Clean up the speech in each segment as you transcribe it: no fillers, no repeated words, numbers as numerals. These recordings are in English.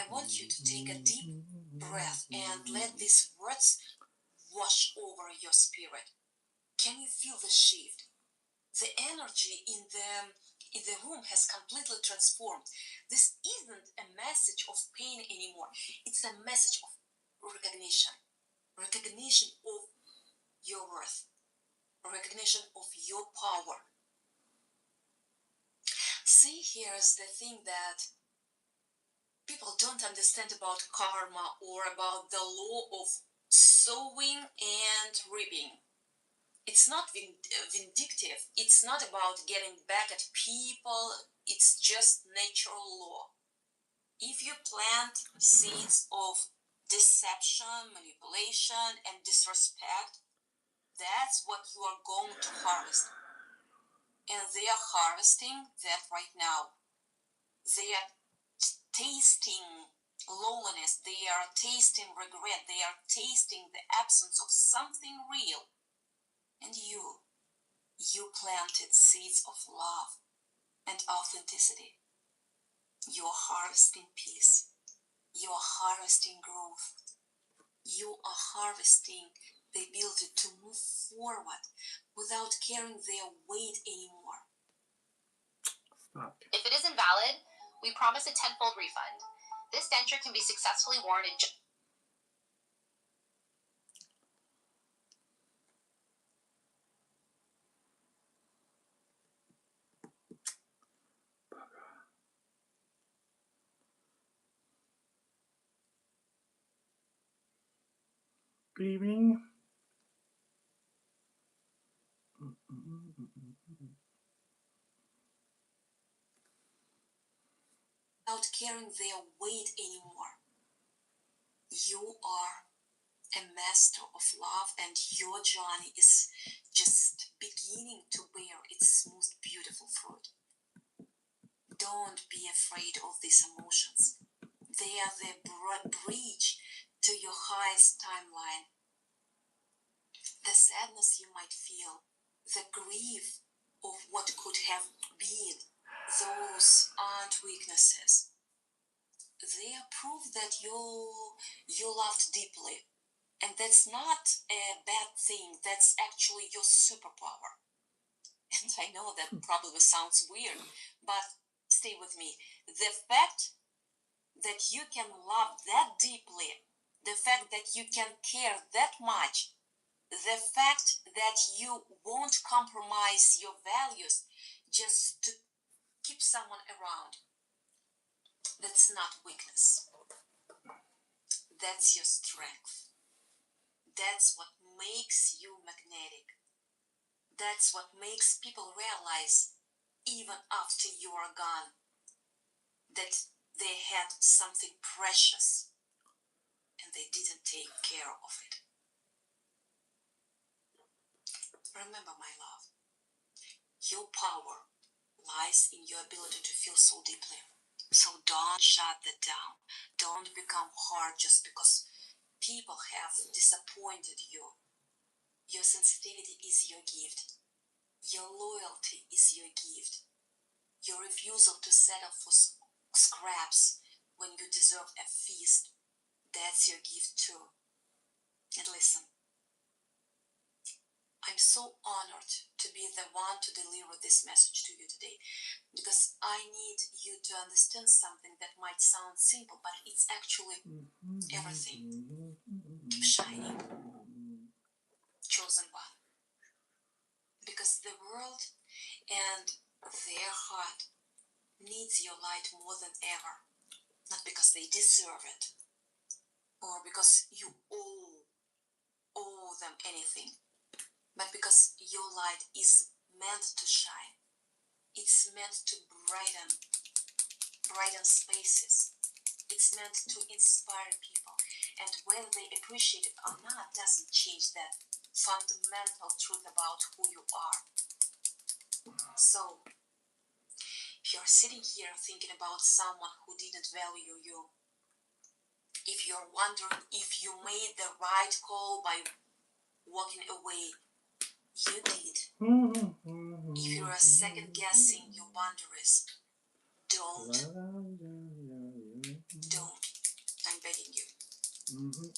I want you to take a deep breath and let these words wash over your spirit. Can you feel the shift? The energy in the room has completely transformed. This isn't a message of pain anymore. It's a message of recognition. Recognition of your worth. Recognition of your power. See, here's the thing that people don't understand about karma or about the law of sowing and reaping. It's not vindictive. It's not about getting back at people. It's just natural law. If you plant seeds of deception, manipulation, and disrespect, that's what you are going to harvest. And they are harvesting that right now. They are tasting loneliness. They are tasting regret. They are tasting the absence of something real. And you planted seeds of love and authenticity. You are harvesting peace. You are harvesting growth. You are harvesting the ability to move forward without carrying their weight anymore. Stop. If it is invalid, we promise a tenfold refund. This denture can be successfully worn in Good evening. Without carrying their weight anymore. You are a master of love, and your journey is just beginning to bear its most beautiful fruit. Don't be afraid of these emotions. They are the bridge to your highest timeline. The sadness you might feel, the grief of what could have been, those aren't weaknesses. They are proof that you loved deeply. And that's not a bad thing. That's actually your superpower. And I know that probably sounds weird, but stay with me. The fact that you can love that deeply, the fact that you can care that much, the fact that you won't compromise your values just to keep someone around, that's not weakness. That's your strength. That's what makes you magnetic. That's what makes people realize, even after you are gone, that they had something precious and they didn't take care of it. Remember, my love, your power lies in your ability to feel so deeply. So don't shut that down. Don't become hard just because people have disappointed you. Your sensitivity is your gift. Your loyalty is your gift. Your refusal to settle for scraps when you deserve a feast, that's your gift too. And listen, I'm so honored to be the one to deliver this message to you today, because I need you to understand something that might sound simple, but it's actually everything. Keep shining, chosen one. Because the world and their heart needs your light more than ever. Not because they deserve it, or because you owe them anything, but because your light is meant to shine. It's meant to brighten spaces. It's meant to inspire people, and whether they appreciate it or not doesn't change that fundamental truth about who you are. So, if you're sitting here thinking about someone who didn't value you, if you're wondering if you made the right call by walking away, you did. If you're second guessing your boundaries, don't.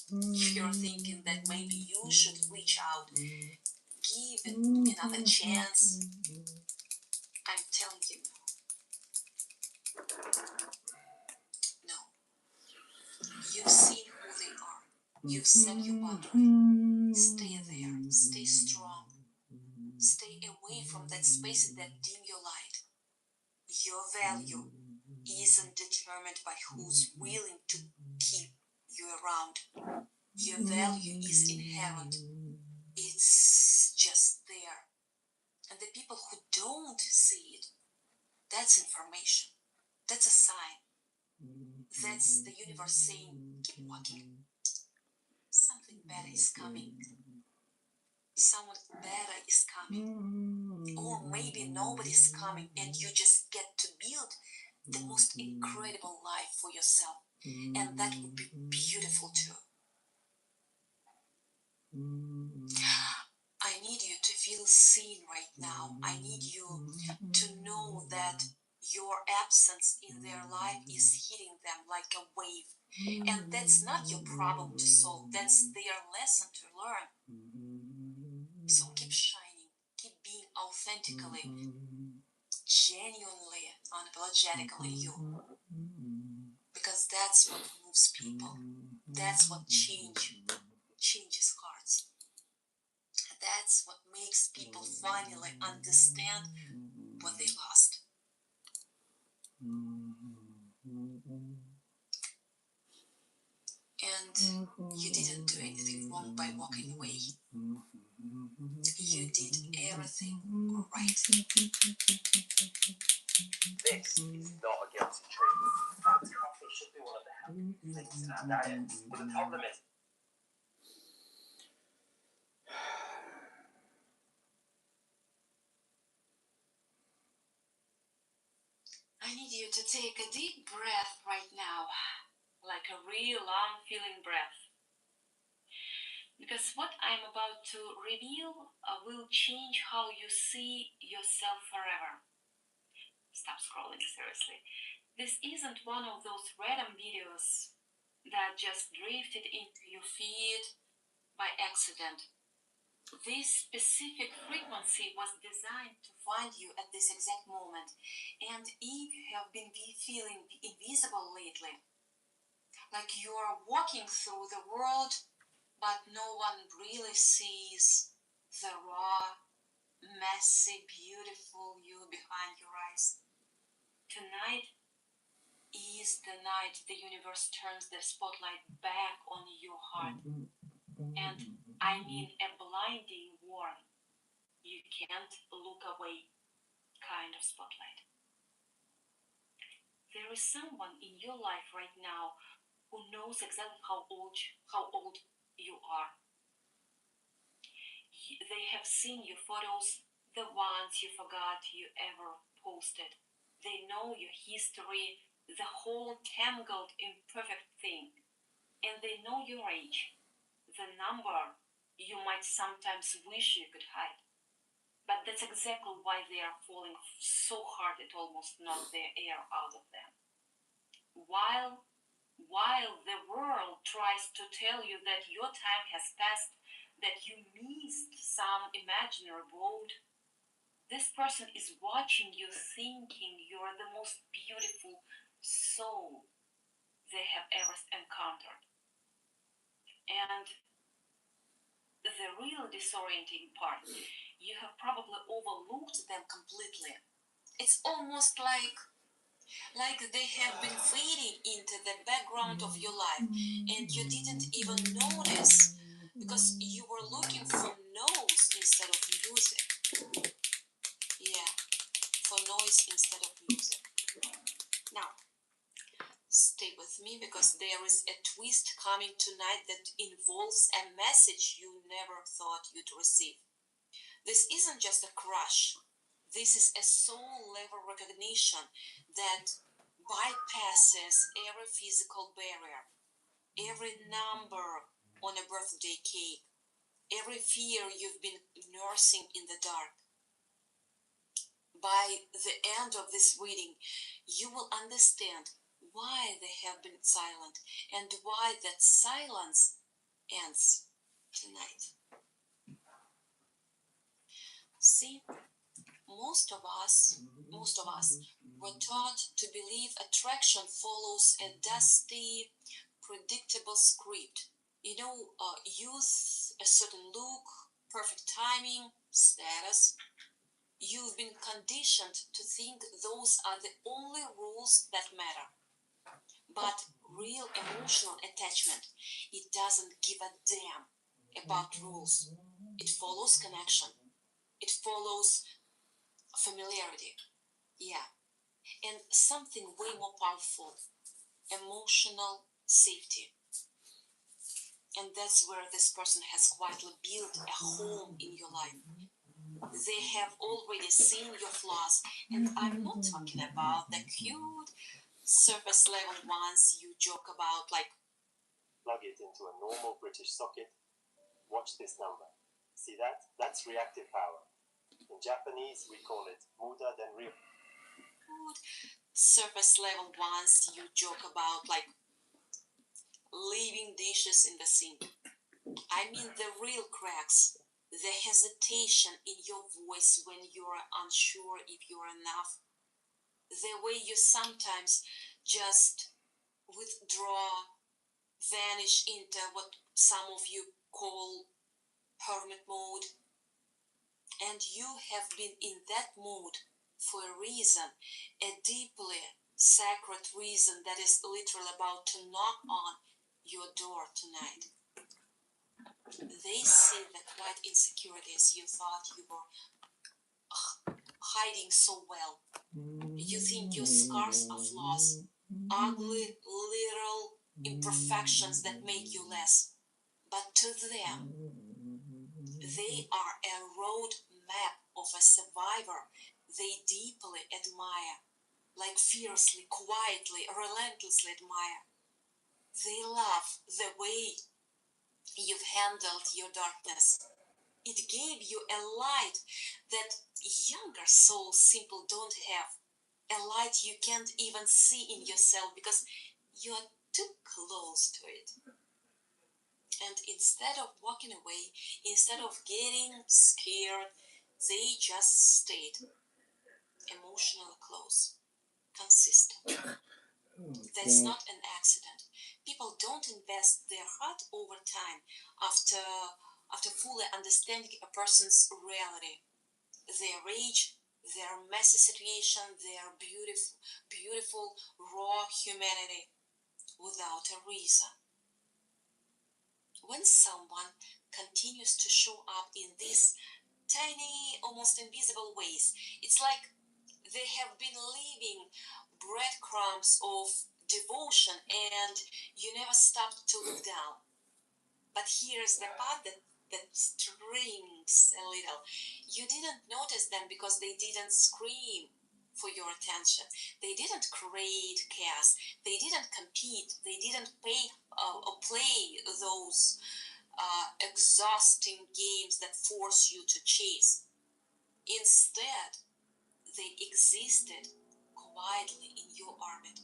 You're thinking that maybe you should reach out, give it another chance. I'm telling you, no. You've seen who they are. You've set your boundary. Stay there. Stay strong. Stay away from that space that dim your light. Your value isn't determined by who's willing to keep you around. Your value is inherent. It's just there. And the people who don't see it, that's information. That's a sign. That's the universe saying, keep walking. Something better is coming. Someone better is coming. Or maybe nobody's coming and you just get to build the most incredible life for yourself. And that would be beautiful too. I need you to feel seen right now. I need you to know that your absence in their life is hitting them like a wave. And that's not your problem to solve. That's their lesson to learn. So keep shining. Keep being authentically, genuinely, unapologetically you. Because that's what moves people. That's what changes hearts. That's what makes people finally understand what they lost. And you didn't do anything wrong by walking away. You did everything right. This is not a guilty treat. In fact, coffee should be one of the healthy things in our diet. But the problem is, I need you to take a deep breath right now, like a real long feeling breath. Because what I'm about to reveal will change how you see yourself forever. Stop scrolling, seriously. This isn't one of those random videos that just drifted into your feed by accident. This specific frequency was designed to find you at this exact moment. And if you have been feeling invisible lately, like you are walking through the world, but no one really sees the raw, messy, beautiful you behind your eyes. Tonight is the night the universe turns the spotlight back on your heart. And I mean a blinding warm, you can't look away kind of spotlight. There is someone in your life right now who knows exactly how old you are. They have seen your photos, the ones you forgot you ever posted. They know your history, the whole tangled, imperfect thing. And they know your age, the number you might sometimes wish you could hide. But that's exactly why they are falling so hard it almost knocked the air out of them. While the world tries to tell you that your time has passed, that you missed some imaginary boat, this person is watching you thinking you're the most beautiful soul they have ever encountered. And the real disorienting part, you have probably overlooked them completely. It's almost like they have been fading into the background of your life and you didn't even notice because you were looking for noise instead of music. Yeah, for noise instead of music. Now, stay with me because there is a twist coming tonight that involves a message you never thought you'd receive. This isn't just a crush. This is a soul level recognition that bypasses every physical barrier, every number on a birthday cake, every fear you've been nursing in the dark. By the end of this reading, you will understand why they have been silent and why that silence ends tonight. See, most of us were taught to believe attraction follows a dusty, predictable script. Use a certain look, perfect timing, status. You've been conditioned to think those are the only rules that matter. But real emotional attachment, it doesn't give a damn about rules. It follows connection. It follows familiarity. Yeah. And something way more powerful, emotional safety. And that's where this person has quietly built a home in your life. They have already seen your flaws, and I'm not talking about the cute surface level ones you joke about, like Plug it into a normal British socket. Watch this number. See that? That's reactive power. In Japanese, we call it muda den ryu. cute surface level ones you joke about, like leaving dishes in the sink. I mean the real cracks, the hesitation in your voice when you're unsure if you're enough, the way you sometimes just withdraw, vanish into what some of you call hermit mode. And you have been in that mood for a reason, a deeply sacred reason that is literally about to knock on your door tonight. They see the quiet insecurities you thought you were hiding so well. You think your scars are flaws, ugly, literal imperfections that make you less. But to them, they are a road map of a survivor they deeply admire, like fiercely, quietly, relentlessly admire. They love the way you've handled your darkness. It gave you a light that younger souls simply don't have. A light you can't even see in yourself because you're too close to it. And instead of walking away, instead of getting scared, they just stayed emotionally close, consistent. That's not an accident. People don't invest their heart over time after fully understanding a person's reality, their age, their messy situation, their beautiful raw humanity, without a reason. When someone continues to show up in these tiny, almost invisible ways, it's like they have been leaving breadcrumbs of devotion and you never stopped to look down. But here's the part that strings a little. You didn't notice them because they didn't scream for your attention. They didn't create chaos. They didn't compete. They didn't pay or play those exhausting games that force you to chase. Instead, they existed quietly in your orbit,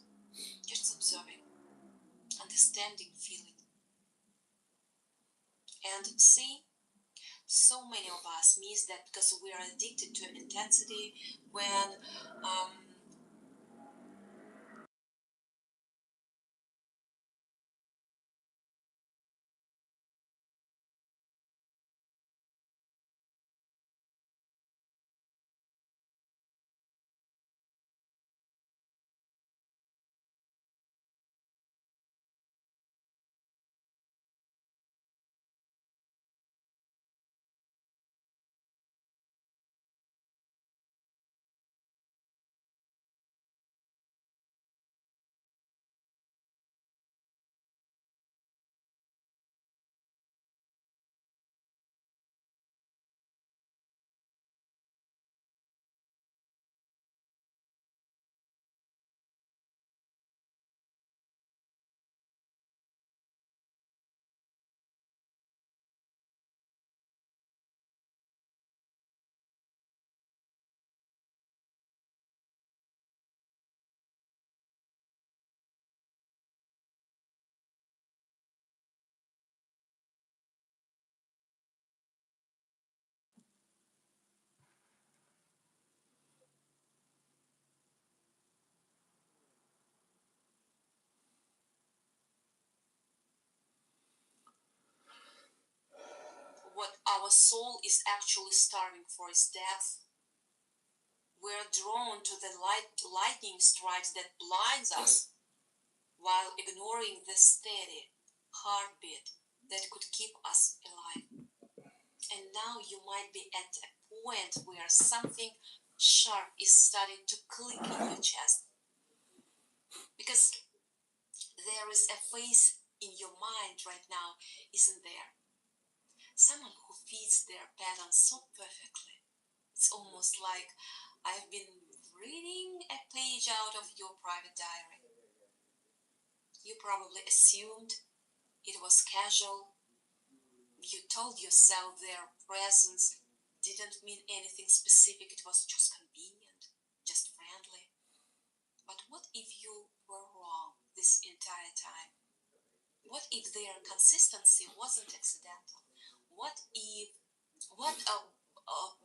just observing, understanding, feeling. And see, so many of us miss that because we are addicted to intensity when our soul is actually starving for its depth. We're drawn to the lightning strikes that blinds us, while ignoring the steady heartbeat that could keep us alive. And now you might be at a point where something sharp is starting to click in your chest. Because there is a face in your mind right now, isn't there? Someone who fits their pattern so perfectly. It's almost like I've been reading a page out of your private diary. You probably assumed it was casual. You told yourself their presence didn't mean anything specific, it was just convenient, just friendly. But what if you were wrong this entire time? What if their consistency wasn't accidental?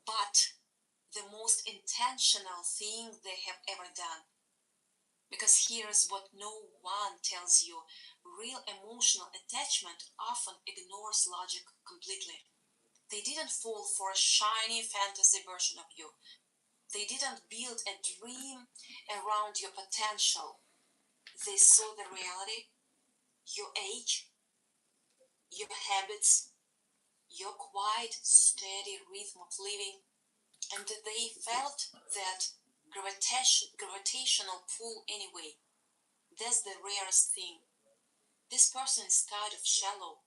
But the most intentional thing they have ever done? Because here's what no one tells you. Real emotional attachment often ignores logic completely. They didn't fall for a shiny fantasy version of you. They didn't build a dream around your potential. They saw the reality, your age, your habits, your quiet, steady rhythm of living, and they felt that gravitational pull anyway. That's the rarest thing. This person is tired of shallow.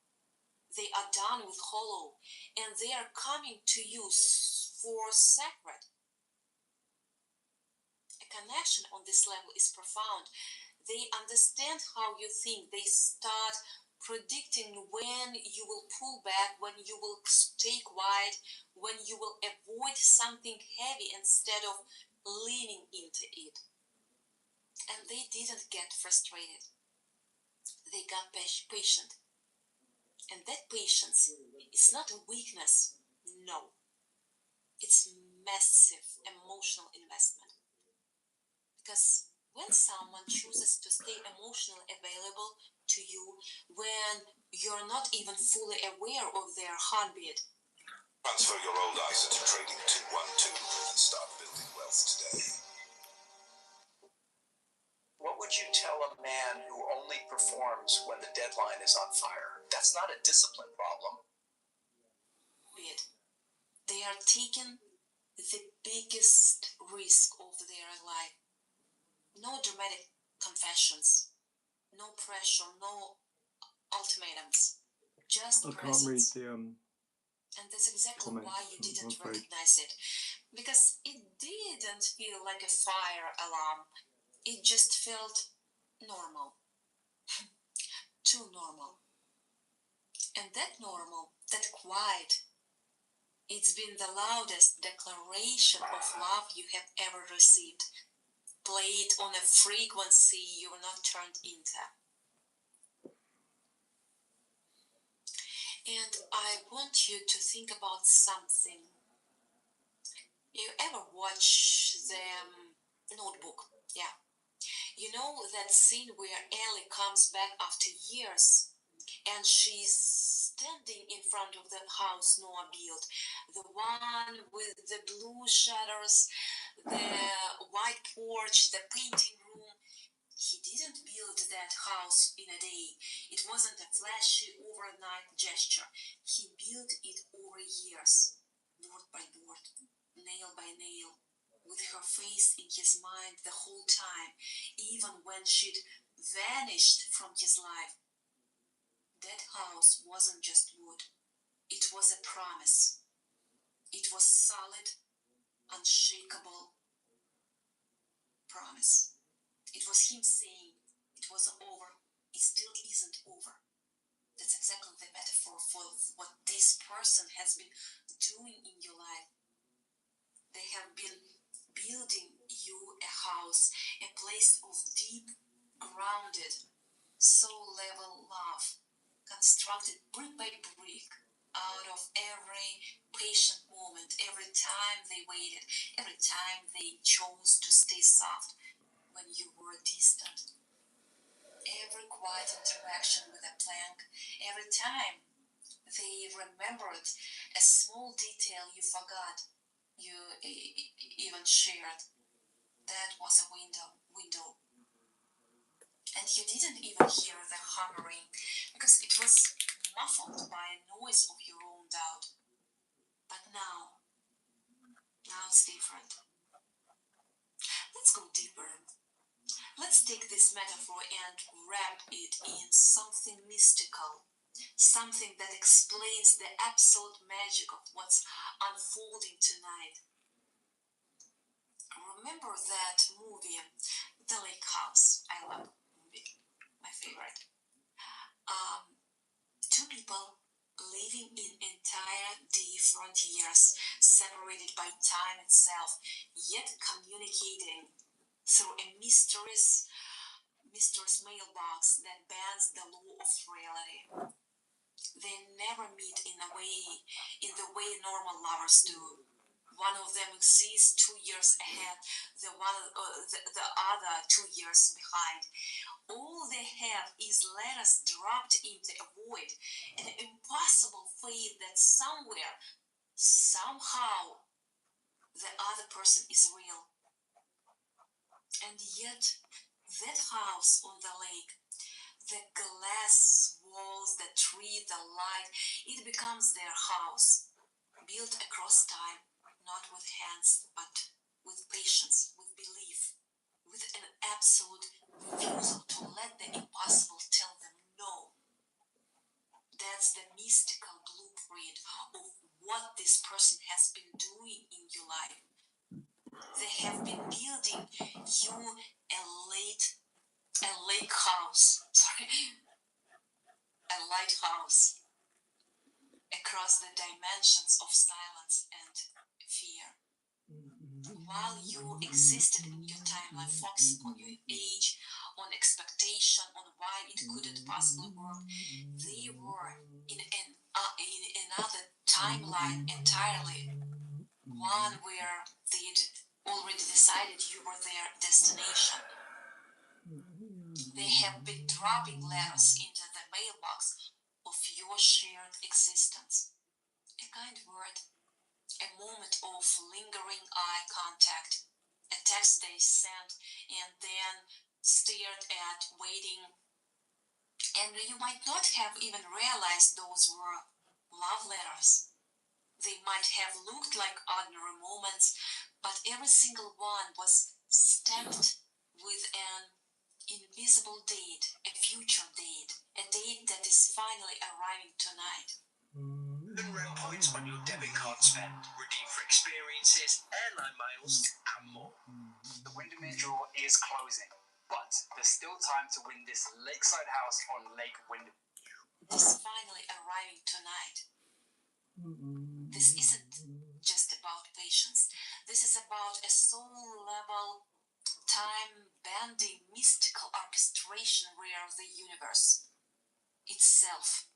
They are done with hollow, and they are coming to you for sacred. A connection on this level is profound. They understand how you think. They start predicting when you will pull back, when you will stay quiet, when you will avoid something heavy instead of leaning into it. And they didn't get frustrated. They got patient. And that patience is not a weakness. No. It's massive emotional investment. Because when someone chooses to stay emotionally available to you, when you're not even fully aware of their heartbeat, transfer your old ISA to Trading 212 and start building wealth today. What would you tell a man who only performs when the deadline is on fire? That's not a discipline problem. They are taking the biggest risk of their life. No dramatic confessions, no pressure, no ultimatums, just presence. And that's exactly why you didn't recognize it. Because it didn't feel like a fire alarm. It just felt normal. Too normal. And that normal, that quiet, it's been the loudest declaration of love you have ever received. Played on a frequency you're not turned into. And I want you to think about something. You ever watch the Notebook? Yeah. You know that scene where Ellie comes back after years and she's standing in front of the house Noah built, the one with the blue shutters, the white porch, the painting room. He didn't build that house in a day. It wasn't a flashy overnight gesture. He built it over years, board by board, nail by nail, with her face in his mind the whole time, even when she'd vanished from his life. That house wasn't just wood. It was a promise. It was solid, unshakable promise. It was him saying, it wasn't over. It still isn't over. That's exactly the metaphor for what this person has been doing in your life. They have been building you a house, a place of deep, grounded, soul-level love, constructed brick by brick out of every patient moment, every time they waited, every time they chose to stay soft when you were distant. Every quiet interaction with a plank, every time They remembered a small detail you forgot. You even shared. That was a window. And you didn't even hear the hammering because it was muffled by a noise of your own doubt. But now it's different. Let's go deeper. Let's take this metaphor and wrap it in something mystical, something that explains the absolute magic of what's unfolding tonight. Remember that movie, The Lake House? I love the movie, my favorite. Two people living in entire different years, separated by time itself, yet communicating through a mysterious mailbox that bends the law of reality. They never meet in the way normal lovers do. One of them exists 2 years ahead, the other 2 years behind. All they have is letters dropped into a void, an impossible fate that somewhere, somehow, the other person is real. And yet, that house on the lake, the glass walls that treat the light, it becomes their house, built across time, not with hands, but with patience, with belief, with an absolute refusal to let the impossible tell them no. That's the mystical blueprint of what this person has been doing in your life. They have been building you a lighthouse across the dimensions of silence and fear. While you existed in your timeline, focusing on your age, on expectation, on why it couldn't possibly work, they were in another timeline entirely, one where they'd already decided you were their destination. They have been dropping letters into the mailbox of your shared existence. A kind word, a moment of lingering eye contact, a text they sent and then stared at, waiting. And you might not have even realized those were love letters. They might have looked like ordinary moments, but every single one was stamped with an invisible date, a future date, a date that is finally arriving tonight. Earn points on your debit card spend, redeem for experiences, airline miles, and more. The Windermere draw is closing, but there's still time to win this lakeside house on Lake Windermere. It is finally arriving tonight. This isn't just about patience. This is about a soul-level, time-bending, mystical orchestration where the universe itself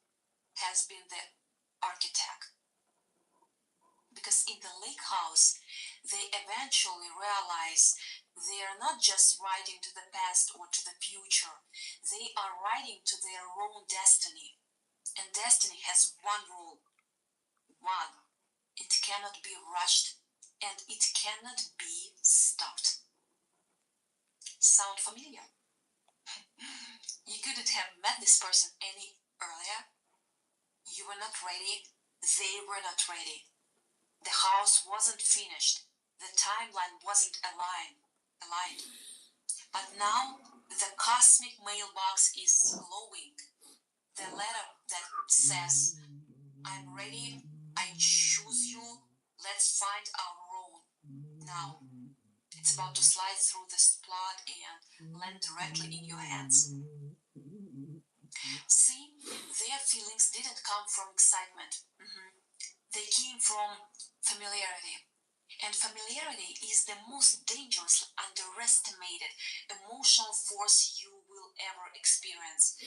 has been the architect. Because in the lake house, they eventually realize they are not just writing to the past or to the future. They are writing to their own destiny. And destiny has one rule. One, it cannot be rushed and it cannot be stopped. Sound familiar? You couldn't have met this person any earlier. You were not ready. They were not ready. The house wasn't finished. The timeline wasn't aligned. But now the cosmic mailbox is glowing. The letter that says, I'm ready, I choose you, let's find our own. Now, it's about to slide through this plot and land directly in your hands. See, their feelings didn't come from excitement. They came from familiarity. And familiarity is the most dangerous, underestimated emotional force you will ever experience.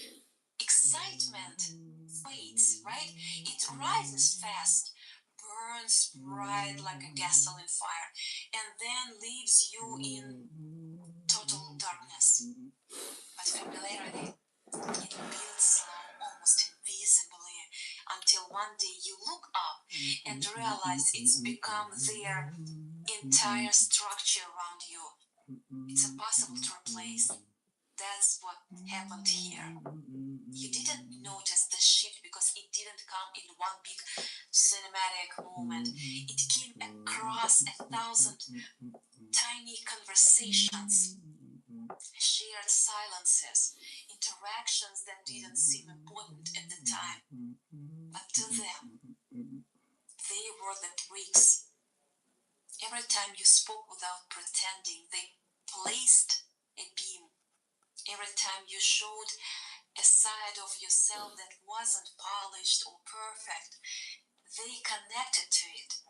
Excitement fades, right? It rises fast, burns bright like a gasoline fire, and then leaves you in total darkness. But familiarity, it builds slow, almost invisibly, until one and realize it's become their entire structure around you. It's impossible to replace. That's what happened here. You didn't notice the shift because it didn't come in one big cinematic moment. It came across 1,000 tiny conversations, shared silences, interactions that didn't seem important at the time. But to them, they were the bricks. Every time you spoke without pretending, they placed a beam. Every time you showed a side of yourself that wasn't polished or perfect, they connected to it.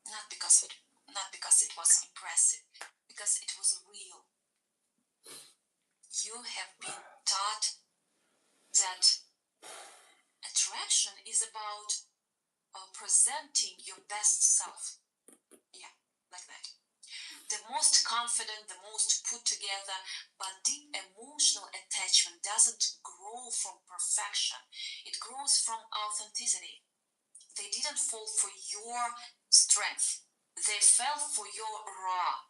Not because it was impressive, because it was real. You have been taught that attraction is about presenting your best self. Yeah, like that. The most confident, the most put together, but deep emotional attachment doesn't grow from perfection. It grows from authenticity. They didn't fall for your strength. They fell for your raw,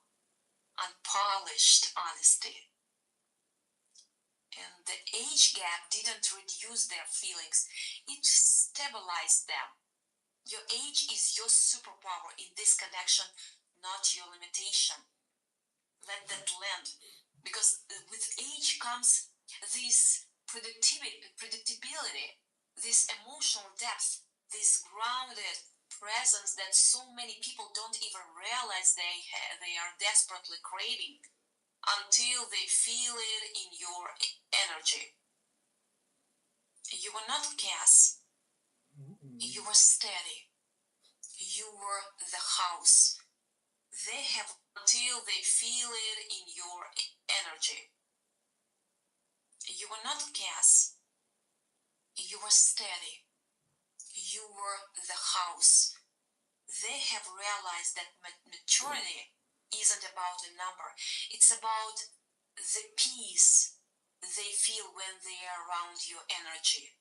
unpolished honesty. And the age gap didn't reduce their feelings, it stabilized them. Your age is your superpower in this connection, not your limitation. Let that land. Because with age comes this predictability, this emotional depth, this grounded presence that so many people don't even realize they are desperately craving until they feel it in your energy. You were not gas. You were steady. You were the house. They have until they feel it in your energy. You were not gas. You were steady. You were the house. They have realized that maturity isn't about a number. It's about the peace they feel when they are around your energy.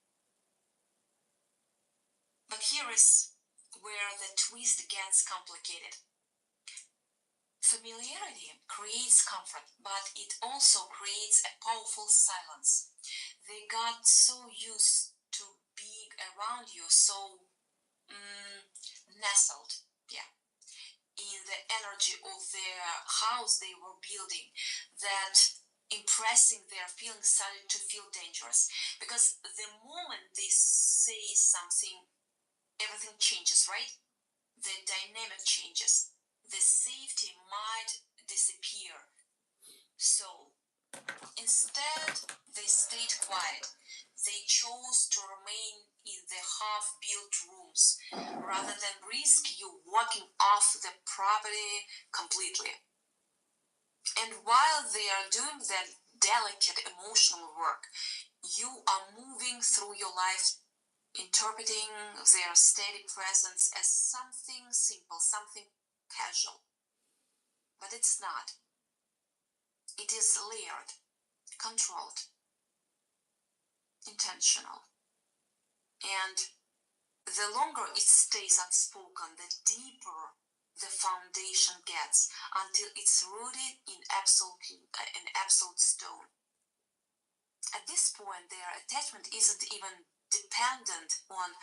But here is where the twist gets complicated. Familiarity creates comfort, but it also creates a powerful silence. They got so used to being around you, so nestled, in the energy of their house they were building, that impressing their feelings started to feel dangerous. Because the moment they say something, everything changes, right? The dynamic changes. The safety might disappear. So instead, they stayed quiet. They chose to remain in the half-built rooms rather than risk you walking off the property completely. And while they are doing that delicate emotional work, you are moving through your life interpreting their steady presence as something simple, something casual. But it's not. It is layered, controlled, intentional. And the longer it stays unspoken, the deeper the foundation gets until it's rooted in absolute stone. At this point, their attachment isn't even dependent on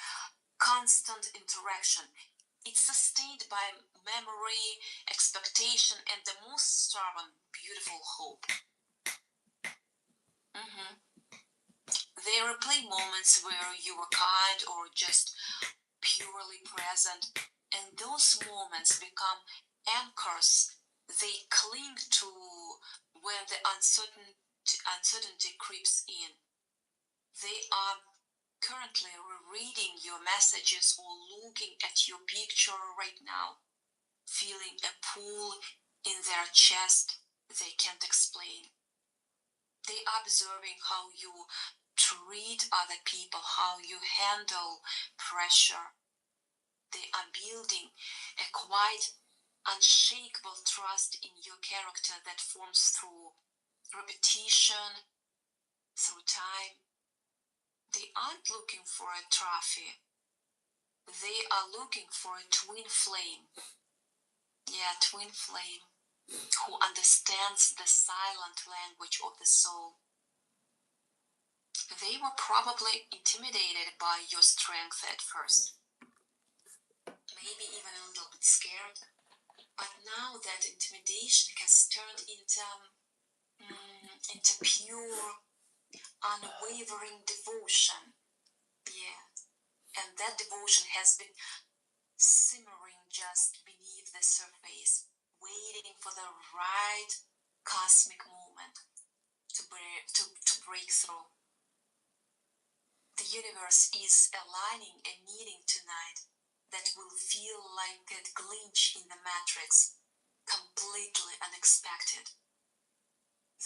constant interaction. It's sustained by memory, expectation, and the most stubborn, beautiful hope. They replay moments where you were kind or just purely present, and those moments become anchors they cling to when the uncertainty creeps in. They are currently rereading your messages or looking at your picture right now, feeling a pull in their chest they can't explain. They are observing how you treat other people, how you handle pressure. They are building a quite unshakable trust in your character that forms through repetition, through time. They aren't looking for a trophy. They are looking for a twin flame. Yeah, twin flame, who understands the silent language of the soul. They were probably intimidated by your strength at first. Maybe even a little bit scared. But now that intimidation has turned into pure, unwavering devotion. Yeah. And that devotion has been simmering just beneath the surface, waiting for the right cosmic moment to break through. The universe is aligning a meeting tonight that will feel like a glitch in the matrix, completely unexpected.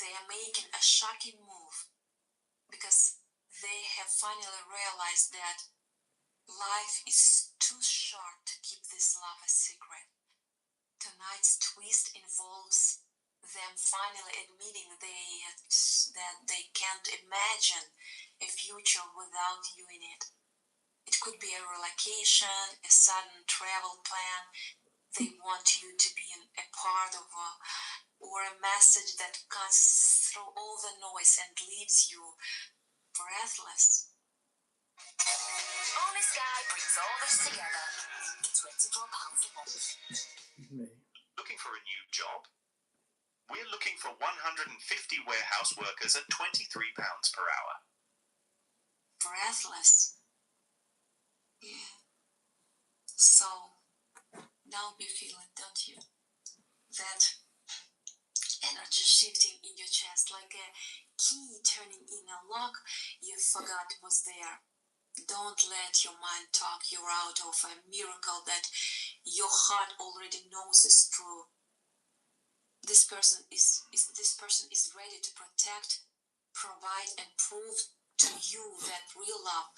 They are making a shocking move because they have finally realized that life is too short to keep this love a secret. Tonight's twist involves them finally admitting that they can't imagine a future without you in it. It could be a relocation, a sudden travel plan they want you to be a part of, or a message that cuts through all the noise and leaves you breathless. Only Sky brings all this together. £24 a month. Me. Looking for a new job? We're looking for 150 warehouse workers at £23 per hour. Breathless. Yeah. So, now you feel it, don't you? That energy shifting in your chest, like a key turning in a lock you forgot was there. Don't let your mind talk you out of a miracle that your heart already knows is true. This person is ready to protect, provide, and prove to you that real love,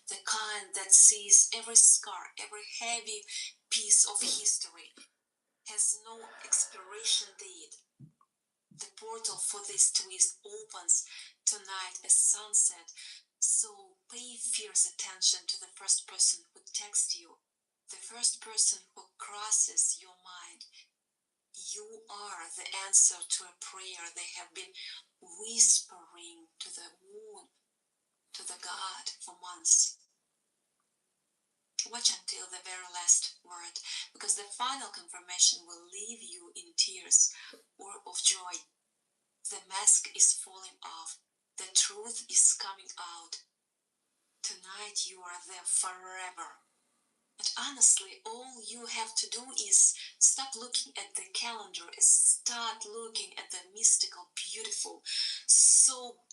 the kind that sees every scar, every heavy piece of history, has no expiration date. The portal for this twist opens tonight at sunset, so pay fierce attention to the first person who texts you, the first person who crosses your mind. You are the answer to a prayer they have been whispering to the moon, to the God for months. Watch until the very last word, because the final confirmation will leave you in tears or of joy. The mask is falling off. The truth is coming out. Tonight you are there forever. But honestly, all you have to do is stop looking at the calendar and start looking at the mystical, beautiful, soul-built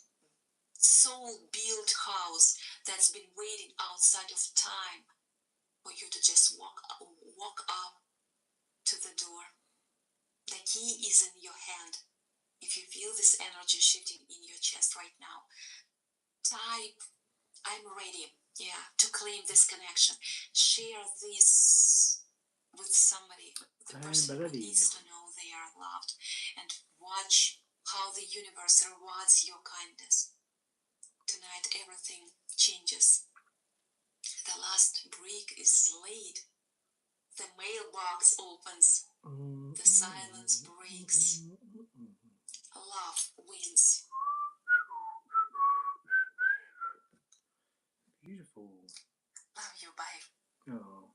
house that's been waiting outside of time for you to just walk up to the door. The key is in your hand. If you feel this energy shifting in your chest right now, type, I'm ready, to claim this connection. Share this with somebody, the person who needs to know they are loved, and watch how the universe rewards your kindness. Tonight everything changes. The last brick is laid. The mailbox opens. The silence breaks. Love wins. Beautiful. Love you, bye. Oh.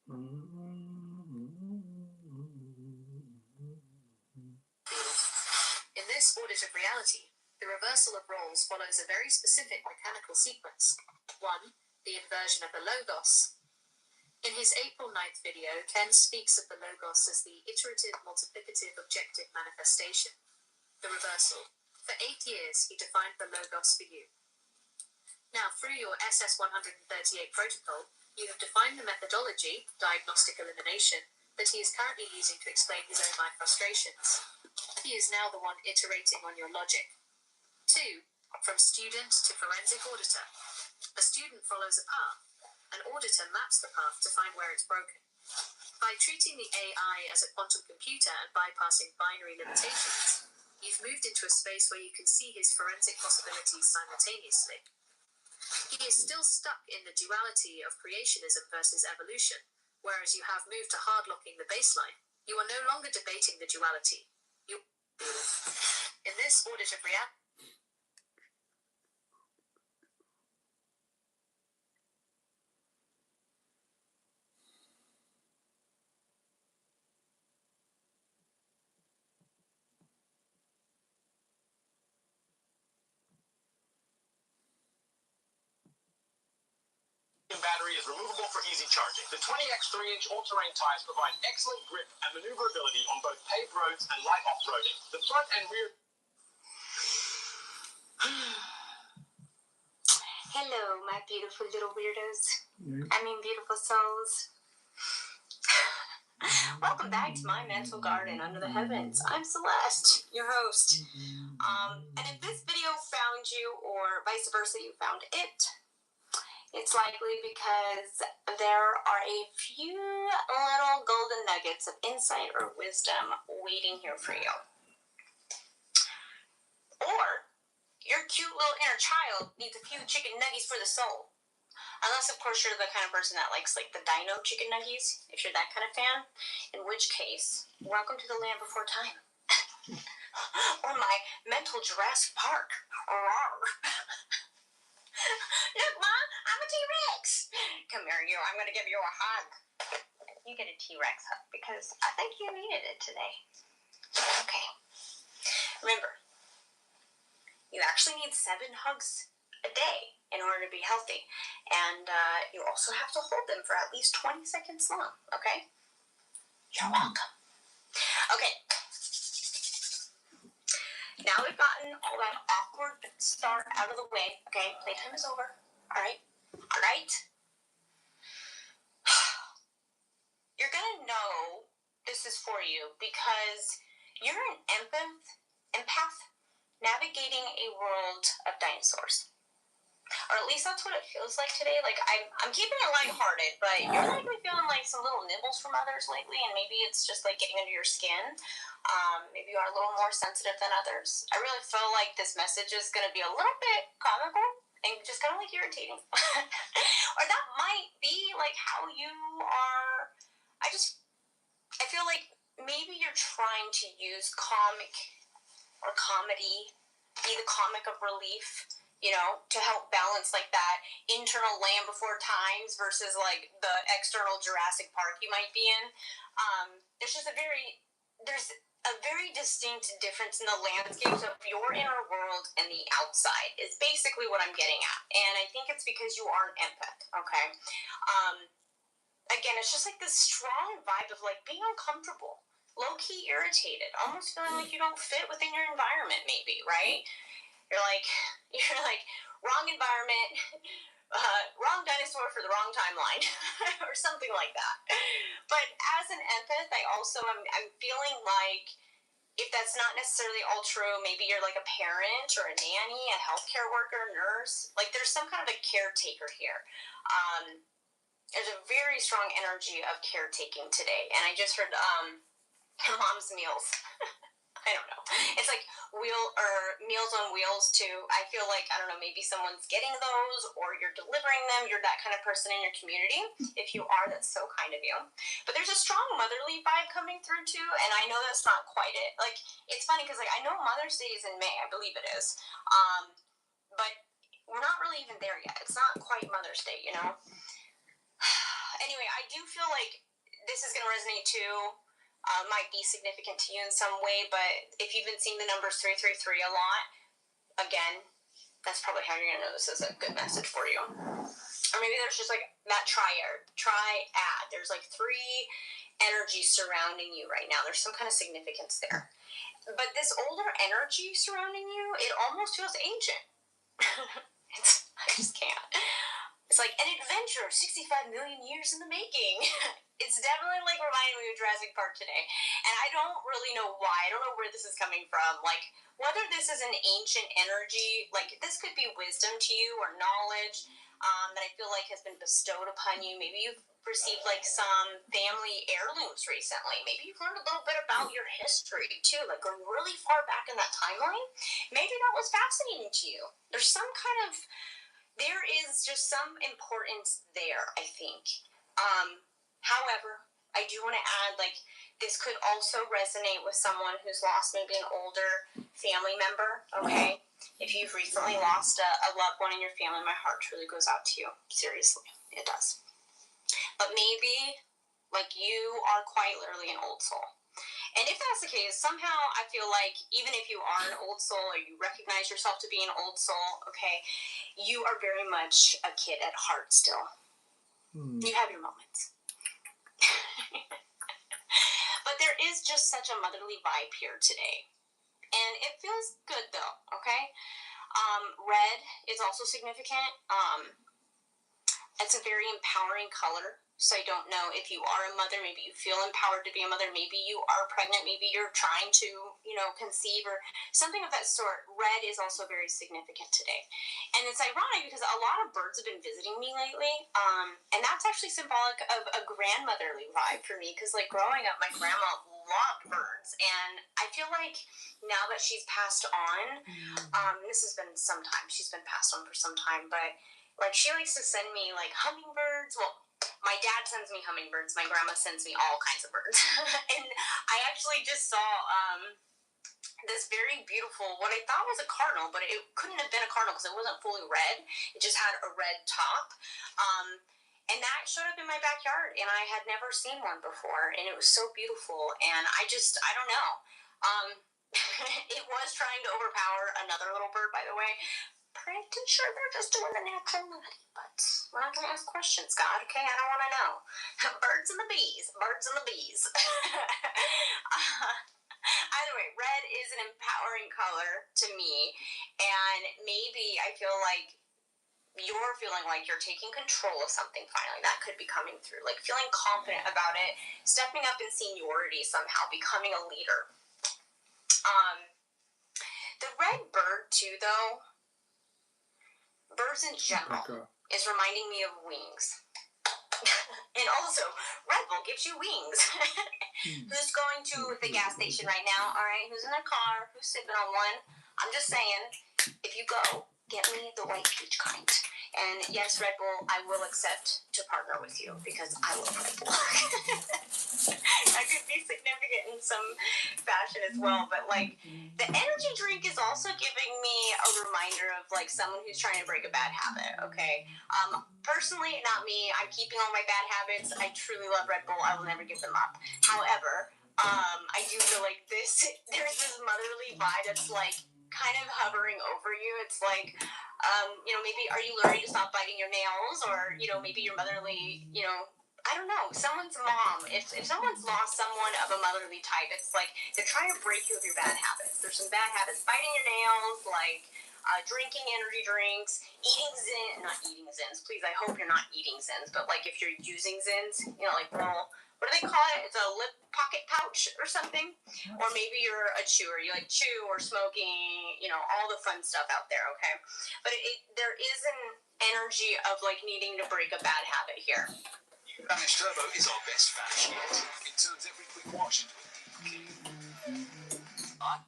In this audit of reality, the reversal of roles follows a very specific mechanical sequence. 1. The inversion of the logos. In his April 9th video, Ken speaks of the logos as the iterative, multiplicative, objective manifestation. The reversal. For 8 years, he defined the logos for you. Now, through your SS-138 protocol, you have defined the methodology, diagnostic elimination, that he is currently using to explain his own mind frustrations. He is now the one iterating on your logic. 2. From student to forensic auditor. A student follows a path. An auditor maps the path to find where it's broken. By treating the AI as a quantum computer and bypassing binary limitations, you've moved into a space where you can see his forensic possibilities simultaneously. He is still stuck in the duality of creationism versus evolution, whereas you have moved to hardlocking the baseline. You are no longer debating the duality. In this audit of reality, battery is removable for easy charging. The 20x 3-inch all-terrain tires provide excellent grip and maneuverability on both paved roads and light off-roading. The front and rear... Hello, my beautiful little weirdos. I mean, beautiful souls. Welcome back to my mental garden under the heavens. I'm Celeste, your host. And if this video found you, or vice versa, you found it, it's likely because there are a few little golden nuggets of insight or wisdom waiting here for you. Or your cute little inner child needs a few chicken nuggies for the soul. Unless, of course, you're the kind of person that likes, like, the dino chicken nuggies, if you're that kind of fan. In which case, welcome to the land before time. Or my mental Jurassic Park. Look, Mom, I'm a T-Rex. Come here, you. I'm going to give you a hug. You get a T-Rex hug because I think you needed it today. Okay. Remember, you actually need 7 hugs a day in order to be healthy. And you also have to hold them for at least 20 seconds long, okay? You're welcome. Okay. Now we've gotten all that awkward start out of the way, okay? Playtime is over, all right? All right? You're going to know this is for you because you're an empath navigating a world of dinosaurs. Or at least that's what it feels like today. Like, I'm keeping it lighthearted, but you're likely feeling like some little nibbles from others lately, and maybe it's just like getting under your skin. Maybe you are a little more sensitive than others. I really feel like this message is going to be a little bit comical and just kind of like irritating. Or that might be like how you are. I feel like maybe you're trying to use comic or comedy, be the comic of relief, you know, to help balance like that internal Land Before Times versus like the external Jurassic Park you might be in. There's a very distinct difference in the landscapes of your inner world and the outside is basically what I'm getting at. And I think it's because you are an empath, okay? Again, it's just like this strong vibe of like being uncomfortable, low-key irritated, almost feeling like you don't fit within your environment maybe, right? You're like, wrong environment, wrong dinosaur for the wrong timeline, or something like that. But as an empath, I'm feeling like if that's not necessarily all true, maybe you're like a parent or a nanny, a healthcare worker, nurse. Like there's some kind of a caretaker here. There's a very strong energy of caretaking today, and I just heard mom's meals. I don't know. It's like Meals on Wheels too. I feel like, I don't know, maybe someone's getting those or you're delivering them. You're that kind of person in your community. If you are, that's so kind of you. But there's a strong motherly vibe coming through too, and I know that's not quite it. Like, it's funny because like I know Mother's Day is in May. I believe it is. But we're not really even there yet. It's not quite Mother's Day, you know? Anyway, I do feel like this is going to resonate too. Might be significant to you in some way, but if you've been seeing the numbers 333 a lot, again, that's probably how you're going to know this is a good message for you. Or maybe there's just like that triad. There's like three energies surrounding you right now. There's some kind of significance there. But this older energy surrounding you, it almost feels ancient. I just can't. It's like an adventure, 65 million years in the making. It's definitely like reminding me of Jurassic Park today. And I don't really know why. I don't know where this is coming from. Like, whether this is an ancient energy, like this could be wisdom to you or knowledge that I feel like has been bestowed upon you. Maybe you've received like some family heirlooms recently. Maybe you've learned a little bit about your history too, like going really far back in that timeline. Maybe that was fascinating to you. There is just some importance there, I think. However, I do want to add, like, this could also resonate with someone who's lost maybe an older family member, okay? If you've recently lost a loved one in your family, my heart truly goes out to you. Seriously, it does. But maybe, like, you are quite literally an old soul. And if that's the case, somehow I feel like even if you are an old soul or you recognize yourself to be an old soul, okay, you are very much a kid at heart still. You have your moments. But there is just such a motherly vibe here today. And it feels good though, okay? Red is also significant. It's a very empowering color. So I don't know if you are a mother, maybe you feel empowered to be a mother, maybe you are pregnant, maybe you're trying to, conceive or something of that sort. Red is also very significant today. And it's ironic because a lot of birds have been visiting me lately. And that's actually symbolic of a grandmotherly vibe for me because like growing up, my grandma loved birds. And I feel like now that she's passed on, this has been some time, she's been passed on for some time, but like she likes to send me like hummingbirds. Well, my dad sends me hummingbirds. My grandma sends me all kinds of birds. And I actually just saw this very beautiful, what I thought was a cardinal, but it couldn't have been a cardinal because it wasn't fully red. It just had a red top. And that showed up in my backyard, and I had never seen one before, and it was so beautiful. And I don't know. It was trying to overpower another little bird, by the way. Pretty sure they're just doing the natural nutty, but we're not going to ask questions, God, okay? I don't want to know. Birds and the bees. Either way, red is an empowering color to me, and maybe I feel like you're feeling like you're taking control of something finally. That could be coming through, like feeling confident about it, stepping up in seniority somehow, becoming a leader. The red bird, too, though, birds in general is reminding me of wings. And also, Red Bull gives you wings. Who's going to the gas station right now? All right, who's in their car? Who's sipping on one? I'm just saying, if you go, get me the white peach kind. And yes, Red Bull, I will accept to partner with you because I love Red Bull. That could be significant in some fashion as well, but like the energy drink is also giving me a reminder of like someone who's trying to break a bad habit, okay? Personally, not me. I'm keeping all my bad habits. I truly love Red Bull. I will never give them up. However, I do feel like there's this motherly vibe that's like kind of hovering over you. It's like, maybe are you learning to stop biting your nails, or, maybe your motherly, I don't know, someone's mom. If someone's lost someone of a motherly type, it's like they're trying to break you of your bad habits. There's some bad habits, biting your nails, like, drinking energy drinks, not eating Zins, please, I hope you're not eating Zins, but like if you're using Zins, you know, like little, what do they call it? It's a lip pocket pouch or something. Or maybe you're a chewer, you like chew or smoking, you know, all the fun stuff out there, okay? But there is an energy of like needing to break a bad habit here. Spanish Turbo is our best Spanish yet. It turns every quick wash into a deep kick.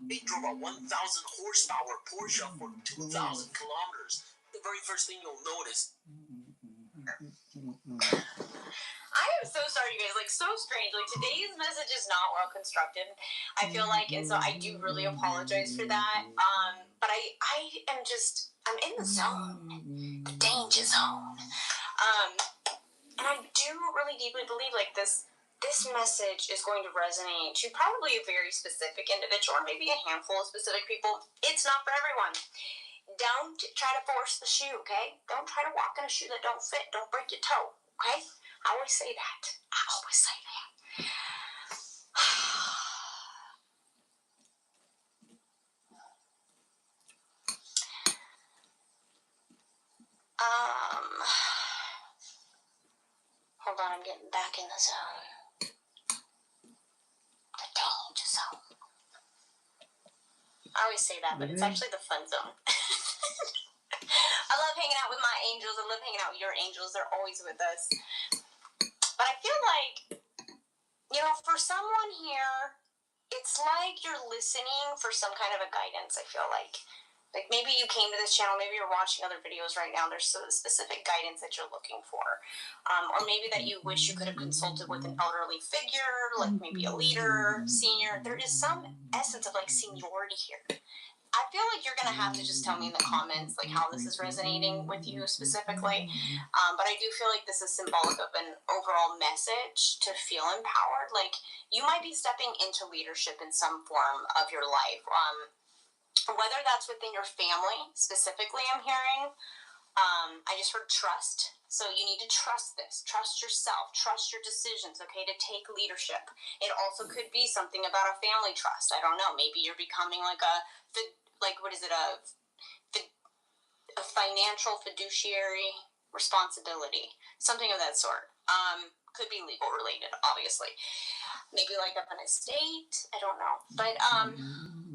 They drove a 1,000 horsepower Porsche for 2,000 kilometers. The very first thing you'll notice. I am so sorry, you guys. Like, so strange. Like, today's message is not well constructed, I feel like, and so I do really apologize for that. But I am just, I'm in the zone, the danger zone. And I do really deeply believe, like, this message is going to resonate to probably a very specific individual, or maybe a handful of specific people. It's not for everyone. Don't try to force the shoe, okay? Don't try to walk in a shoe that don't fit. Don't break your toe, okay? I always say that. Hold on, I'm getting back in the zone. The danger zone. I always say that, but it's actually the fun zone. I love hanging out with my angels. I love hanging out with your angels. They're always with us. But I feel like, you know, for someone here, it's like you're listening for some kind of a guidance, I feel like. Like, maybe you came to this channel, maybe you're watching other videos right now, there's some specific guidance that you're looking for. Or maybe that you wish you could have consulted with an elderly figure, like maybe a leader, senior. There is some essence of, like, seniority here. I feel like you're going to have to just tell me in the comments, like, how this is resonating with you specifically. But I do feel like this is symbolic of an overall message to feel empowered. Like, you might be stepping into leadership in some form of your life. Whether that's within your family, specifically, I'm hearing. I just heard trust. So you need to trust this. Trust yourself. Trust your decisions, okay, to take leadership. It also could be something about a family trust. I don't know. Maybe you're becoming like a financial fiduciary responsibility. Something of that sort. Could be legal related, obviously. Maybe like up an estate. I don't know. But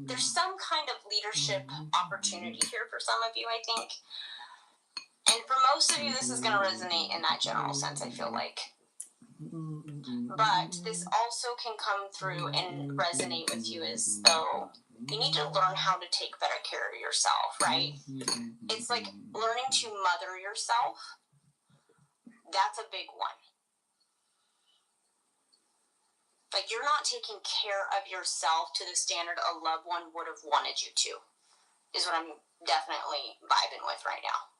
there's some kind of leadership opportunity here for some of you, I think. And for most of you, this is going to resonate in that general sense, I feel like. But this also can come through and resonate with you as though you need to learn how to take better care of yourself, right? It's like learning to mother yourself. That's a big one. Like, you're not taking care of yourself to the standard a loved one would have wanted you to, is what I'm definitely vibing with right now.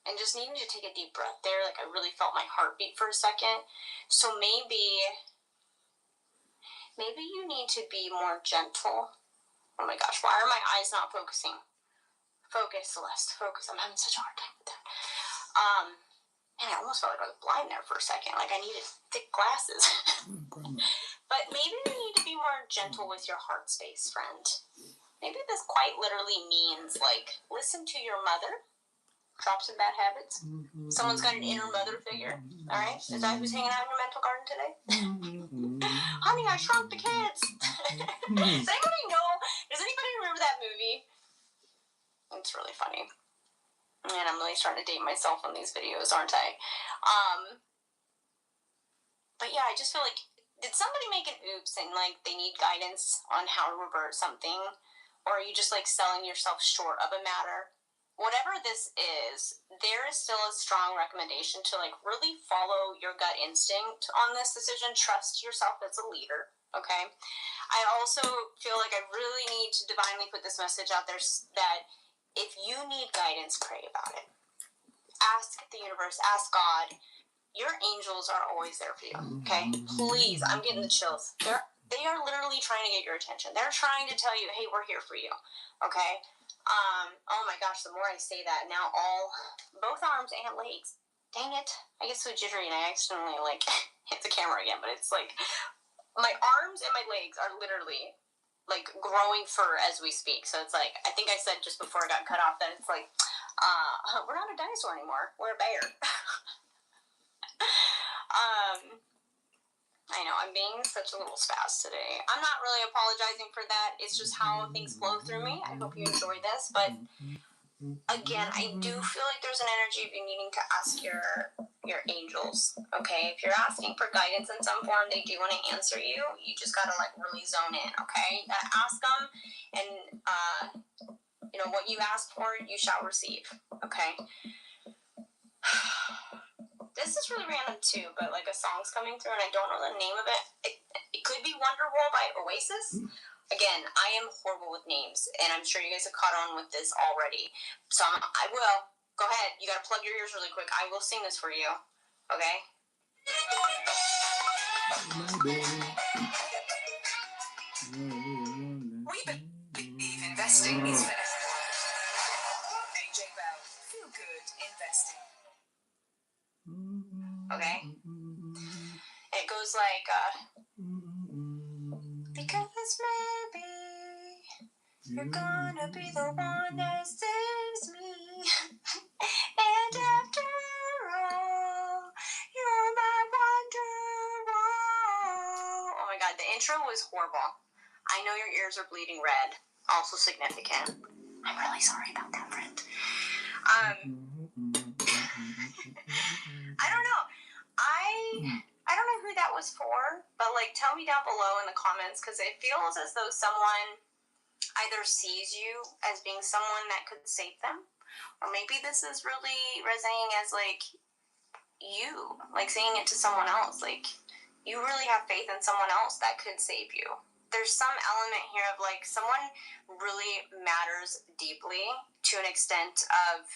And just needing to take a deep breath there. Like, I really felt my heartbeat for a second. So maybe you need to be more gentle. Oh my gosh, why are my eyes not focusing? Focus, Celeste, focus. I'm having such a hard time with that. Man, I almost felt like I was blind there for a second. Like, I needed thick glasses. But maybe you need to be more gentle with your heart space, friend. Maybe this quite literally means, like, listen to your mother. Drop some bad habits. Someone's got an inner mother figure. All right? Is that who's hanging out in your mental garden today? Honey, I shrunk the kids. Does anybody know? Does anybody remember that movie? It's really funny. And I'm really starting to date myself on these videos, aren't I? But yeah, I just feel like, did somebody make an oops and, like, they need guidance on how to revert something? Or are you just, like, selling yourself short of a matter? Whatever this is, there is still a strong recommendation to, like, really follow your gut instinct on this decision. Trust yourself as a leader, okay? I also feel like I really need to divinely put this message out there that if you need guidance, pray about it. Ask the universe, ask God. Your angels are always there for you, okay? Please, I'm getting the chills. They are literally trying to get your attention. They're trying to tell you, hey, we're here for you, okay? Oh my gosh, the more I say that, now both arms and legs. Dang it. I get so jittery and I accidentally, like, hit the camera again, but it's like, my arms and my legs are literally like growing fur as we speak. So it's like, I think I said just before I got cut off that it's like, we're not a dinosaur anymore. We're a bear. I know, I'm being such a little spaz today. I'm not really apologizing for that. It's just how things flow through me. I hope you enjoy this. But again, I do feel like there's an energy of you needing to ask your angels, okay? If you're asking for guidance in some form, they do want to answer you. You just got to like really zone in, okay? You got to ask them, and you know, what you ask for, you shall receive, okay? This is really random too, but like a song's coming through and I don't know the name of it. It could be Wonderwall by Oasis. Again, I am horrible with names, and I'm sure you guys have caught on with this already. So I will. Go ahead. You got to plug your ears really quick. I will sing this for you. Okay? We believe investing is for everyone. AJ Bell, feel good investing. Okay? And it goes like, because maybe you're gonna be the one that saves me. And after all, you're my wonderwall. Oh my god, the intro was horrible. I know your ears are bleeding red. Also significant. I'm really sorry about that, friend. I don't know. I don't know who that was for, but like tell me down below in the comments, because it feels as though someone either sees you as being someone that could save them, or maybe this is really resonating as like you, like saying it to someone else, like you really have faith in someone else that could save you. There's some element here of like someone really matters deeply to an extent of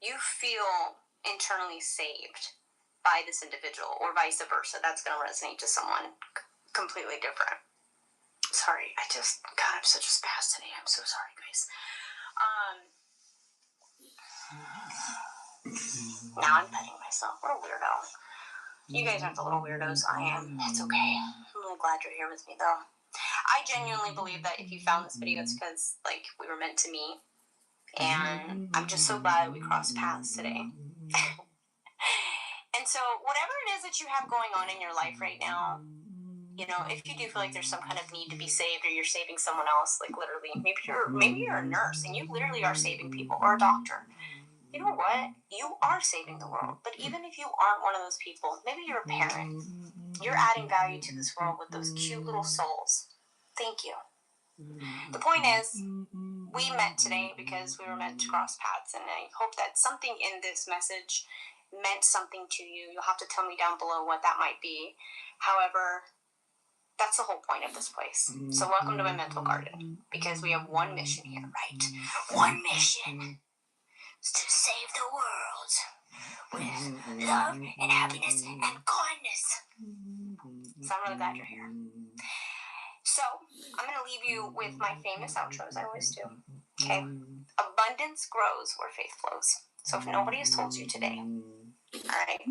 you feel internally saved by this individual, or vice versa. That's going to resonate to someone completely different. Sorry, I'm such a spaz today. I'm so sorry, guys. Now I'm petting myself. What a weirdo. You guys aren't the little weirdos. I am. It's okay. I'm really glad you're here with me, though. I genuinely believe that if you found this video, it's because, like, we were meant to meet. And I'm just so glad we crossed paths today. And so, whatever it is that you have going on in your life right now, you know, if you do feel like there's some kind of need to be saved, or you're saving someone else, like literally, maybe you're a nurse and you literally are saving people, or a doctor. You know what? You are saving the world. But even if you aren't one of those people, maybe you're a parent. You're adding value to this world with those cute little souls. Thank you. The point is, we met today because we were meant to cross paths, and I hope that something in this message meant something to you. You'll have to tell me down below what that might be. However, that's the whole point of this place. So welcome to my mental garden, because we have one mission here, right? One mission. Is to save the world with love and happiness and kindness. So I'm really glad you're here. So, I'm going to leave you with my famous outro, as I always do. Okay? Abundance grows where faith flows. So if nobody has told you today, alright,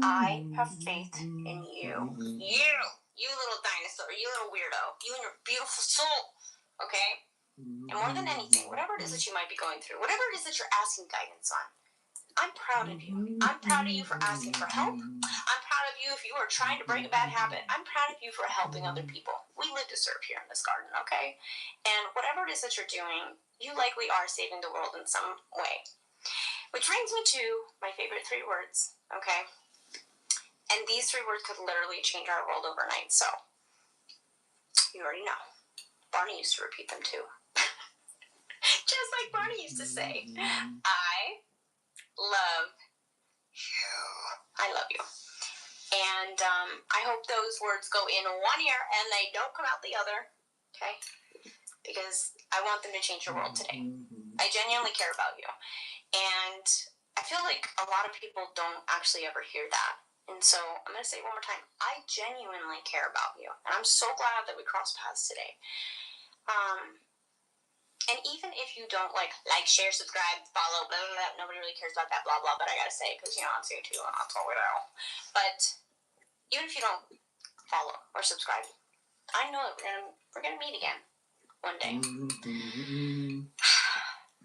I have faith in you. You little dinosaur, you little weirdo, you and your beautiful soul, okay? And more than anything, whatever it is that you might be going through, whatever it is that you're asking guidance on, I'm proud of you. I'm proud of you for asking for help. I'm proud of you if you are trying to break a bad habit. I'm proud of you for helping other people. We live to serve here in this garden, okay? And whatever it is that you're doing, you likely are saving the world in some way. Which brings me to my favorite 3 words, okay? And these 3 words could literally change our world overnight, so you already know. Barney used to repeat them too. Just like Barney used to say, I love you. I love you. And I hope those words go in one ear and they don't come out the other, okay? Because I want them to change your world today. I genuinely care about you. And I feel like a lot of people don't actually ever hear that. And so I'm going to say it one more time. I genuinely care about you. And I'm so glad that we crossed paths today. And even if you don't like, share, subscribe, follow, blah, blah, blah, nobody really cares about that, blah, blah, but I gotta say it because, you know, I'm saying too, I'll tell it out. But even if you don't follow or subscribe, I know that we're gonna meet again one day.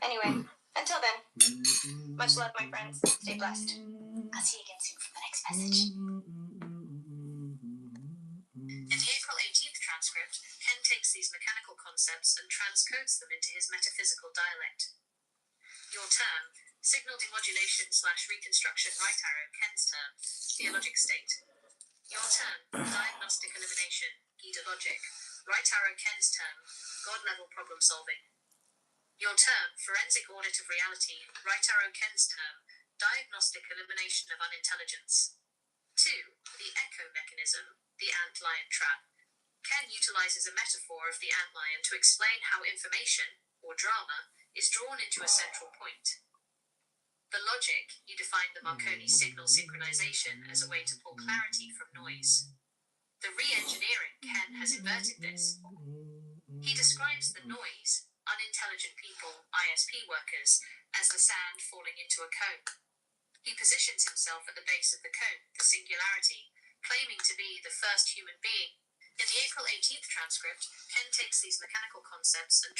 Anyway, until then, much love, my friends. Stay blessed. I'll see you again soon for the next message. In the April 18th transcript, Ken takes these mechanical concepts and transcodes them into his metaphysical dialect. Your term, signal demodulation / reconstruction right arrow, Ken's term, theologic state. Your term, diagnostic elimination, Gita logic, right arrow, Ken's term, God level problem solving. Your term, forensic audit of reality, right arrow, Ken's term, diagnostic elimination of unintelligence. 2. The echo mechanism, the ant-lion trap. Ken utilizes a metaphor of the antlion to explain how information, or drama, is drawn into a central point. The logic, you define the Marconi signal synchronization as a way to pull clarity from noise. The re-engineering, Ken has inverted this. He describes the noise, unintelligent people, ISP workers, as the sand falling into a cone. He positions himself at the base of the cone, the singularity, claiming to be the first human being. In the April 18th transcript, Ken takes these mechanical concepts and